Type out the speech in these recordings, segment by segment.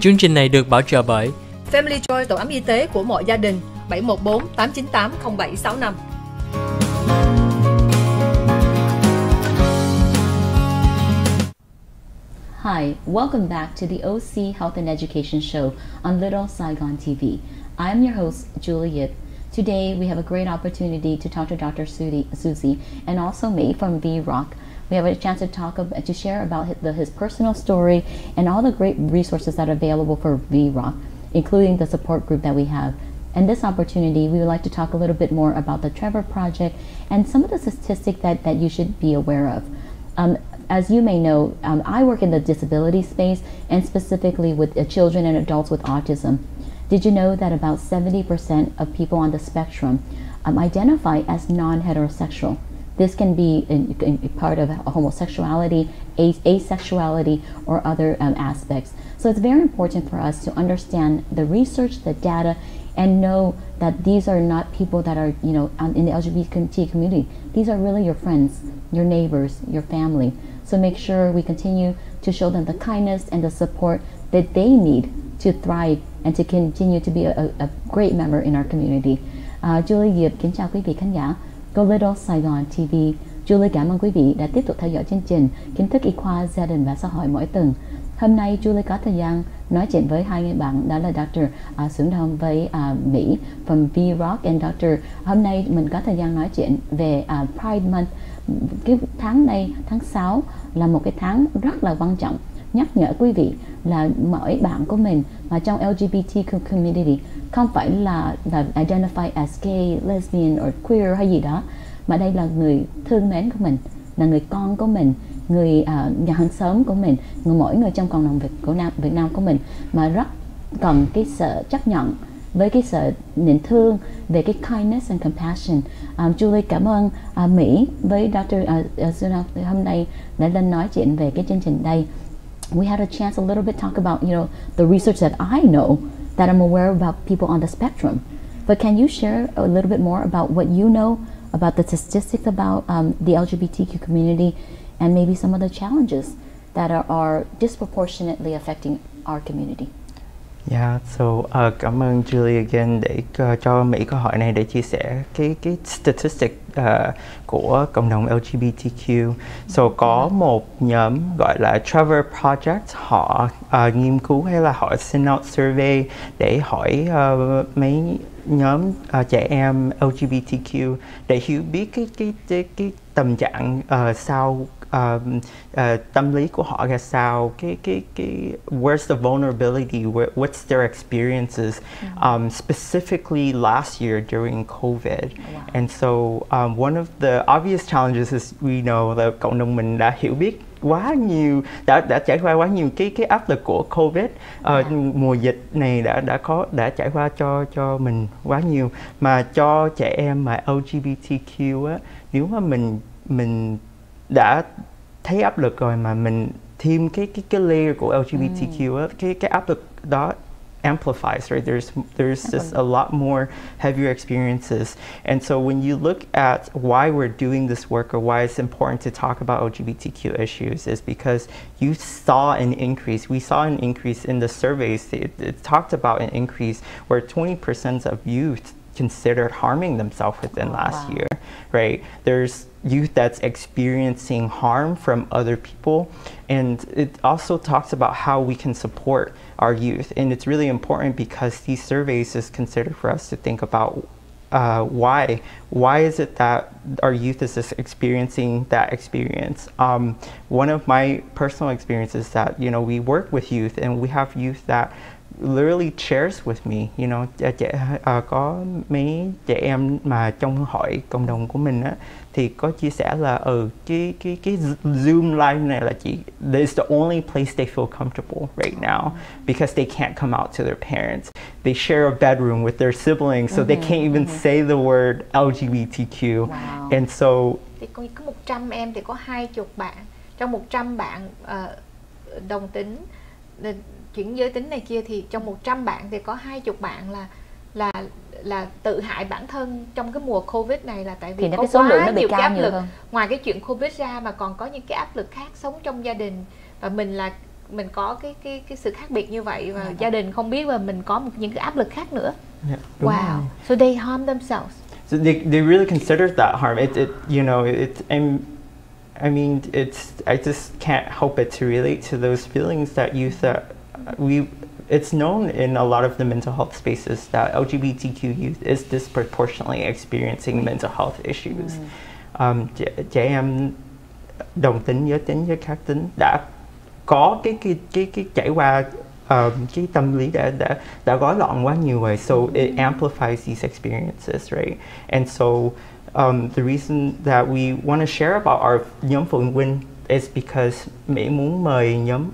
Chương trình này được bảo trợ bởi Family Joy, tổ ấm y tế của mọi gia đình, 714 898 0765. Hi, welcome back to the OC Health and Education Show on Little Saigon TV. I am your host, Juliet. Today, we have a great opportunity to talk to Dr. Susie and also me from VROC. We have a chance to share about his personal story and all the great resources that are available for VROC, including the support group that we have. And this opportunity, we would like to talk a little bit more about the Trevor Project and some of the statistics that you should be aware of. As you may know, I work in the disability space and specifically with children and adults with autism. Did you know that about 70% of people on the spectrum identify as non-heterosexual? This can be in part of homosexuality, asexuality, or other aspects. So it's very important for us to understand the research, the data, and know that these are not people that are, in the LGBT community. These are really your friends, your neighbors, your family. So make sure we continue to show them the kindness and the support that they need to thrive and to continue to be a great member in our community. Julie Diệp kính chào quý vị khán giả của Little Saigon TV. Julie cảm ơn quý vị đã tiếp tục theo dõi chương trình Kiến thức y khoa, gia đình và xã hội mỗi tuần. Hôm nay Julie có thời gian nói chuyện với hai người bạn, đó là Dr. Xuyen với Mỹ from VROC and Dr. Hôm nay mình có thời gian nói chuyện về Pride Month. Cái tháng này, tháng 6 là một cái tháng rất là quan trọng, nhắc nhở quý vị là mỗi bạn của mình mà trong LGBT community không phải là identify as gay, lesbian or queer hay gì đó, mà đây là người thương mến của mình, là người con của mình, người nhà hàng xóm của mình, mỗi người trong cộng đồng Việt Nam của mình, mà rất cần cái sự chấp nhận với cái sự niềm thương về cái kindness and compassion. Julie cảm ơn Mỹ với Dr. Xuyen hôm nay đã lên nói chuyện về cái chương trình đây. We had a chance a little bit talk about, the research that I know, that I'm aware about people on the spectrum. But can you share a little bit more about what you know about the statistics about the LGBTQ community and maybe some of the challenges that are disproportionately affecting our community? Yeah, so cảm ơn Julie again để cho Mỹ câu hỏi này để chia sẻ cái statistic của cộng đồng LGBTQ. So có một nhóm gọi là Trevor Project, họ nghiên cứu hay là họ send out survey để hỏi mấy nhóm trẻ em LGBTQ để hiểu biết cái tâm trạng sao tâm lý của họ ra sao, cái where's the vulnerability, what's their experiences, specifically last year during COVID. Wow. And so one of the obvious challenges is we know là cộng đồng mình đã hiểu biết quá nhiều, đã trải qua quá nhiều cái áp lực của COVID. Mùa dịch này đã trải qua cho mình quá nhiều, mà cho trẻ em mà LGBTQ á, nếu mà mình đã thấy áp lực rồi mà mình thêm cái layer của LGBTQ á, cái áp lực đó amplifies, right? There's just a lot more heavier experiences. And so when you look at why we're doing this work or why it's important to talk about LGBTQ issues is because you saw an increase. We saw an increase in the surveys. It talked about an increase where 20% of youth considered harming themselves within last year, right? There's youth that's experiencing harm from other people, and it also talks about how we can support our youth. And it's really important because these surveys is considered for us to think about why is it that our youth is experiencing that experience. One of my personal experiences that we work with youth, and we have youth that literally shares with me, có mấy trẻ em mà trong hội cộng đồng của mình á, thì có chia sẻ là cái Zoom live này là it's the only place they feel comfortable right now because they can't come out to their parents. They share a bedroom with their siblings, so they can't even say the word LGBTQ. Wow. And so thì có 100 em thì có 20 bạn, trong 100 bạn đồng tính chuyển giới tính này kia, thì trong 100 bạn thì có 20 bạn là tự hại bản thân trong cái mùa Covid này, là tại vì có quá nhiều cái áp lực. Ngoài cái chuyện Covid ra mà còn có những cái áp lực khác, sống trong gia đình, và mình là mình có cái sự khác biệt như vậy, và gia đình không biết, và mình có những cái áp lực khác nữa. Wow. So they harm themselves. So they really considered that harm. I mean, I just can't help but to relate to those feelings that youth that it's known in a lot of the mental health spaces that LGBTQ youth is disproportionately experiencing mental health issues. Trẻ em đồng tính, giới tính, giới khác tính đã có cái trải qua cái tâm lý đã gói gọn quá nhiều rồi, so it amplifies these experiences, right? And so the reason that we want to share about our nhóm phụ huynh is because Mỹ muốn mời nhóm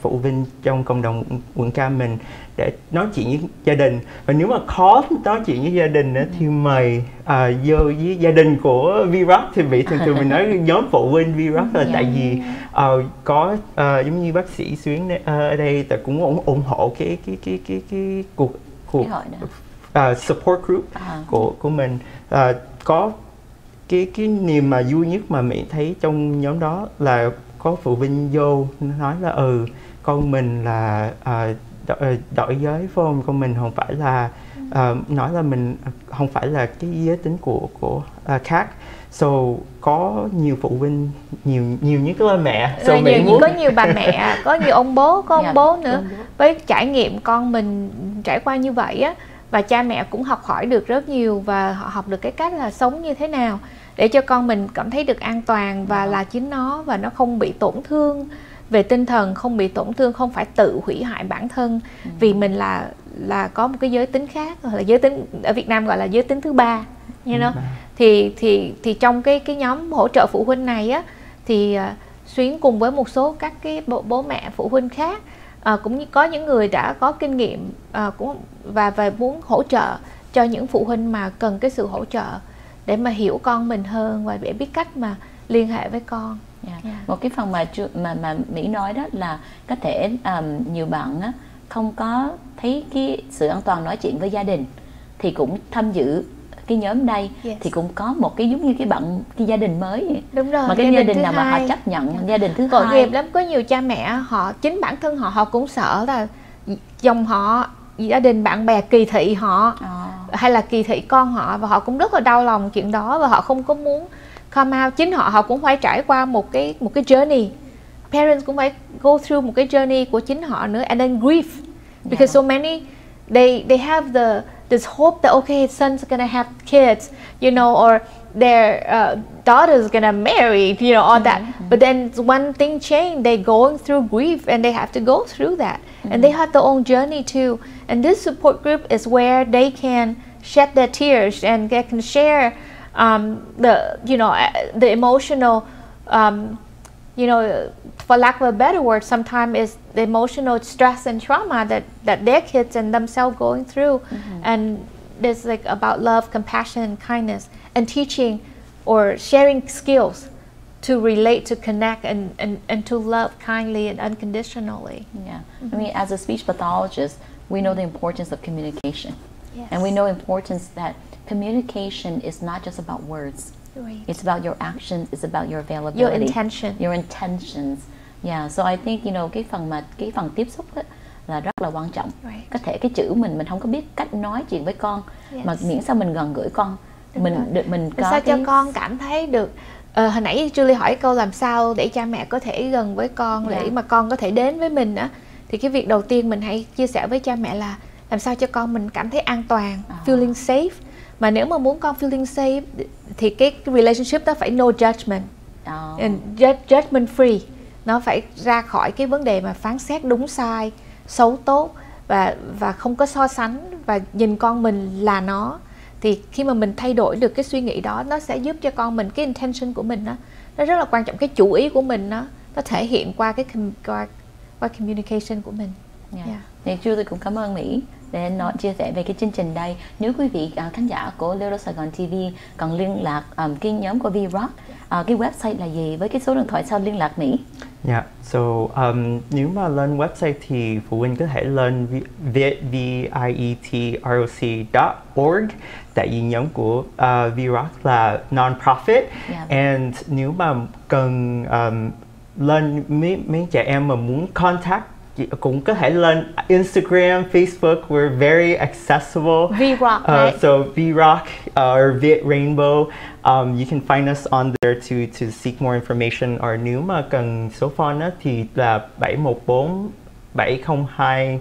phụ huynh trong cộng đồng quận Cam mình để nói chuyện với gia đình, và nếu mà khó nói chuyện với gia đình thì mời vô với gia đình của VROC. Thì Mỹ thường mình nói nhóm phụ huynh VROC là tại vì có giống như bác sĩ Xuyen ở đây cũng ủng hộ cái cuộc support group của mình. Có cái niềm mà vui nhất mà Mỹ thấy trong nhóm đó là có phụ huynh vô nói là con mình là đổi giới phải không, con mình không phải là nói là mình không phải là cái giới tính của khác. So có nhiều phụ huynh, nhiều nhất là mẹ. So có nhiều bà mẹ, có nhiều ông bố, có ông bố nữa với trải nghiệm con mình trải qua như vậy á, và cha mẹ cũng học hỏi được rất nhiều, và họ học được cái cách là sống như thế nào để cho con mình cảm thấy được an toàn và là chính nó, và nó không bị tổn thương về tinh thần, không bị tổn thương, không phải tự hủy hại bản thân vì mình là có một cái giới tính khác, hoặc là giới tính ở Việt Nam gọi là giới tính thứ ba, you know. Thì trong cái nhóm hỗ trợ phụ huynh này á, thì Xuyến cùng với một số các cái bố mẹ phụ huynh khác cũng có những người đã có kinh nghiệm và muốn hỗ trợ cho những phụ huynh mà cần cái sự hỗ trợ để mà hiểu con mình hơn và để biết cách mà liên hệ với con. Một cái phần mà Mỹ nói đó là có thể nhiều bạn á, không có thấy cái sự an toàn nói chuyện với gia đình thì cũng tham dự cái nhóm đây, thì cũng có một cái giống như cái gia đình mới. Đúng rồi. Mà cái gia đình nào mà họ chấp nhận gia đình thứ tội hai. nghiệp lắm, có nhiều cha mẹ họ chính bản thân họ cũng sợ là dòng họ, gia đình bạn bè kỳ thị họ hay là kỳ thị con họ, và họ cũng rất là đau lòng chuyện đó, và họ không có muốn come out. Chính họ cũng phải trải qua một cái journey. Parents cũng phải go through một cái journey của chính họ nữa, and then grief because so many they have this hope that okay, son's gonna have kids, you know, or their daughter's gonna marry, you know, all that. But then one thing changed, they going through grief and they have to go through that, and they have their own journey too. And this support group is where they can shed their tears and they can share the emotional, for lack of a better word, sometimes is the emotional stress and trauma that their kids and themselves going through. And there's like about love, compassion, and kindness, and teaching or sharing skills to relate, to connect, and to love kindly and unconditionally. I mean, as a speech pathologist, we know the importance of communication. And we know importance that communication is not just about words. It's about your actions, it's about your availability, your intentions. So I think cái phần tiếp xúc đó là rất là quan trọng. Có thể cái chữ mình không có biết cách nói chuyện với con, mà miễn sao mình gần gũi con, mình có sao cho con cảm thấy được. Hồi nãy Julie hỏi câu làm sao để cha mẹ có thể gần với con, để mà con có thể đến với mình á, thì cái việc đầu tiên mình hãy chia sẻ với cha mẹ là làm sao cho con mình cảm thấy an toàn, feeling safe. Mà nếu mà muốn con feeling safe thì cái relationship đó phải no judgment, judgment free. Nó phải ra khỏi cái vấn đề mà phán xét đúng sai, xấu tốt, và không có so sánh, và nhìn con mình là nó. Thì khi mà mình thay đổi được cái suy nghĩ đó, nó sẽ giúp cho con mình, cái intention của mình nó rất là quan trọng, cái chủ ý của mình nó thể hiện qua qua communication của mình. Thì Julie cũng cảm ơn Mỹ để chia sẻ về cái chương trình đây. Nếu quý vị khán giả của Little Saigon TV cần liên lạc cái nhóm của VROC, cái website là gì, với cái số điện thoại sao liên lạc Mỹ? So nếu mà lên website thì phụ huynh có thể lên vietroc.org, tại vì nhóm của VROC là non-profit. And nếu mà cần lên mấy trẻ em mà muốn contact cũng có thể lên Instagram, Facebook. We're very accessible. VROC, right? So VROC or Viet Rainbow. You can find us on there to seek more information. Or nếu mà cần số phone á, thì là 714 702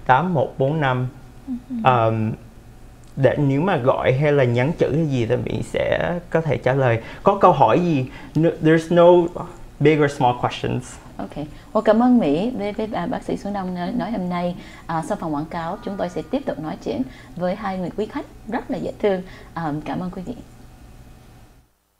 8145. Để nếu mà gọi hay là nhắn chữ hay gì thì mình sẽ có thể trả lời. Có câu hỏi gì? There's no big or small questions. Ok, cảm ơn Mỹ với bác sĩ Xuân Đông nói hôm nay. Sau phần quảng cáo chúng tôi sẽ tiếp tục nói chuyện với hai người quý khách rất là dễ thương. Cảm ơn quý vị.